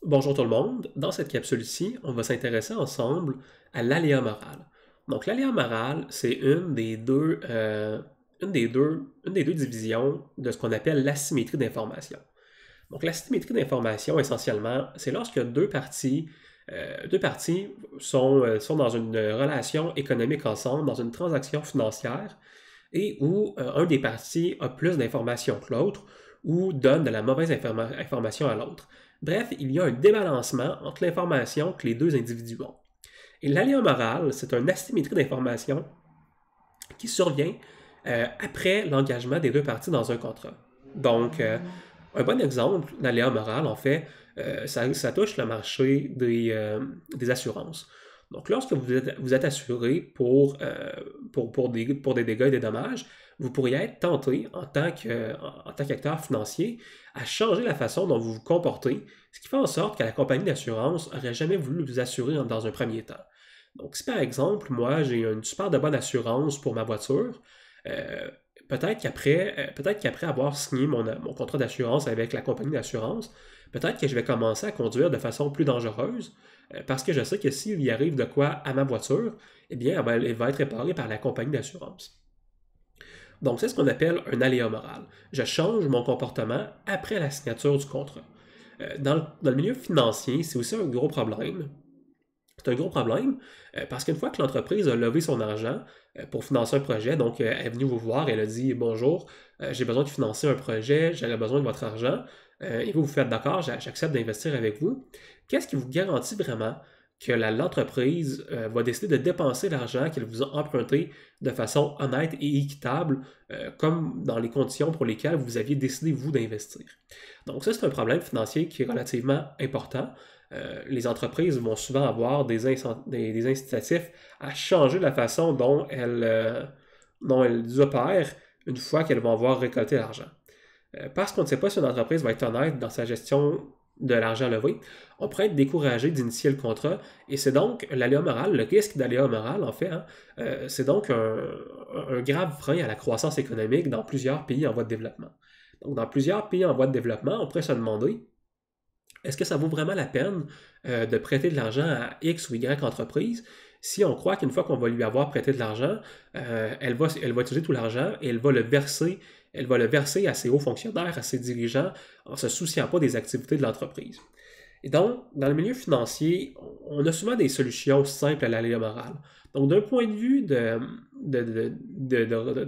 Bonjour tout le monde, dans cette capsule-ci, on va s'intéresser ensemble à l'aléa moral. Donc l'aléa moral, c'est une des deux divisions de ce qu'on appelle l'asymétrie d'information. Donc l'asymétrie d'information, essentiellement, c'est lorsque deux parties sont dans une relation économique ensemble, dans une transaction financière, et où un des parties a plus d'informations que l'autre ou donne de la mauvaise information à l'autre. Bref, il y a un débalancement entre l'information que les deux individus ont. Et l'aléa moral, c'est une asymétrie d'information qui survient après l'engagement des deux parties dans un contrat. Donc, un bon exemple d'aléa moral, en fait, ça touche le marché des assurances. Donc, lorsque vous êtes assuré pour des dégâts et des dommages, vous pourriez être tenté, en tant qu'acteur financier, à changer la façon dont vous vous comportez, ce qui fait en sorte que la compagnie d'assurance n'aurait jamais voulu vous assurer dans un premier temps. Donc, si par exemple, moi, j'ai une super de bonne assurance pour ma voiture, euh, peut-être qu'après avoir signé mon contrat d'assurance avec la compagnie d'assurance, peut-être que je vais commencer à conduire de façon plus dangereuse parce que je sais que s'il y arrive de quoi à ma voiture, eh bien, elle va être réparée par la compagnie d'assurance. Donc, c'est ce qu'on appelle un aléa moral. Je change mon comportement après la signature du contrat. Dans le milieu financier, c'est aussi un gros problème. C'est un gros problème parce qu'une fois que l'entreprise a levé son argent pour financer un projet, donc elle est venue vous voir, elle a dit bonjour, j'ai besoin de financer un projet, j'aurais besoin de votre argent, et vous faites d'accord, j'accepte d'investir avec vous. Qu'est-ce qui vous garantit vraiment que l'entreprise va décider de dépenser l'argent qu'elle vous a emprunté de façon honnête et équitable, comme dans les conditions pour lesquelles vous aviez décidé, vous, d'investir? Donc ça, c'est un problème financier qui est relativement important. Les entreprises vont souvent avoir des incitatifs à changer la façon dont elles opèrent une fois qu'elles vont avoir récolté l'argent. Parce qu'on ne sait pas si une entreprise va être honnête dans sa gestion de l'argent levé, on pourrait être découragé d'initier le contrat, et c'est donc l'aléa moral, le risque d'aléa moral, en fait, hein, c'est donc un grave frein à la croissance économique dans plusieurs pays en voie de développement. Donc, dans plusieurs pays en voie de développement, on pourrait se demander est-ce que ça vaut vraiment la peine de prêter de l'argent à X ou Y entreprise si on croit qu'une fois qu'on va lui avoir prêté de l'argent, elle va utiliser tout l'argent et elle va le verser à ses hauts fonctionnaires, à ses dirigeants, en ne se souciant pas des activités de l'entreprise. Et donc, dans le milieu financier, on a souvent des solutions simples à l'aléa morale. Donc, d'un point de vue de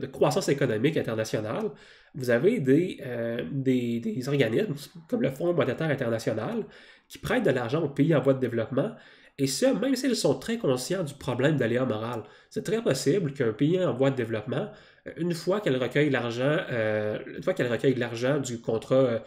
croissance économique internationale, vous avez des organismes comme le Fonds monétaire international qui prêtent de l'argent aux pays en voie de développement, et ce, même s'ils sont très conscients du problème d'aléa moral. C'est très possible qu'un pays en voie de développement, une fois qu'elle recueille l'argent du contrat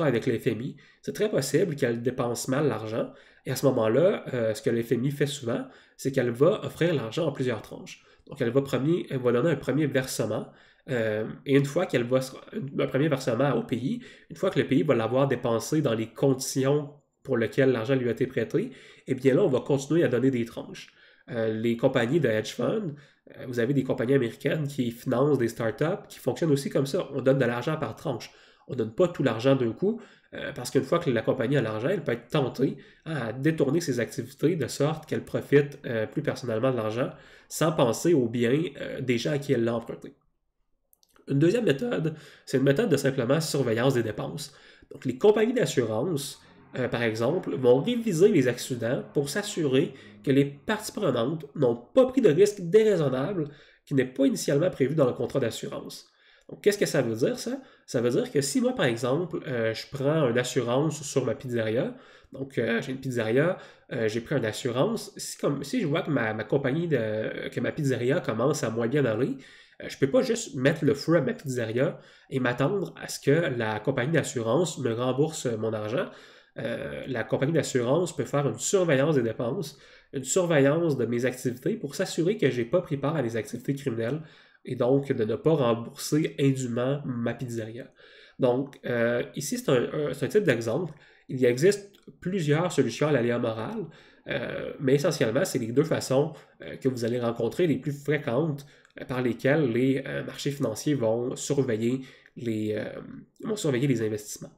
avec l'FMI, c'est très possible qu'elle dépense mal l'argent. Et à ce moment-là, ce que l'FMI fait souvent, c'est qu'elle va offrir l'argent en plusieurs tranches. Donc, elle va donner un premier versement. Et une fois un premier versement au pays, une fois que le pays va l'avoir dépensé dans les conditions pour lesquelles l'argent lui a été prêté, eh bien là, on va continuer à donner des tranches. Les compagnies de hedge funds, vous avez des compagnies américaines qui financent des startups qui fonctionnent aussi comme ça. On donne de l'argent par tranche. On ne donne pas tout l'argent d'un coup, parce qu'une fois que la compagnie a l'argent, elle peut être tentée à détourner ses activités de sorte qu'elle profite plus personnellement de l'argent sans penser au bien des gens à qui elle l'a emprunté. Une deuxième méthode, c'est une méthode de simplement surveillance des dépenses. Donc, les compagnies d'assurance, par exemple, vont réviser les accidents pour s'assurer que les parties prenantes n'ont pas pris de risques déraisonnables qui n'est pas initialement prévu dans le contrat d'assurance. Donc, qu'est-ce que ça veut dire, ça? Ça veut dire que si moi, par exemple, je prends une assurance sur ma pizzeria, donc j'ai une pizzeria, j'ai pris une assurance, si je vois que que ma pizzeria commence à moins bien aller, je ne peux pas juste mettre le feu à ma pizzeria et m'attendre à ce que la compagnie d'assurance me rembourse mon argent. La compagnie d'assurance peut faire une surveillance des dépenses, une surveillance de mes activités pour s'assurer que je n'ai pas pris part à des activités criminelles et donc de ne pas rembourser indûment ma pizzeria. Donc, ici, c'est un type d'exemple. Il existe plusieurs solutions à l'aléa morale, mais essentiellement, c'est les deux façons que vous allez rencontrer les plus fréquentes par lesquelles les marchés financiers vont surveiller les investissements.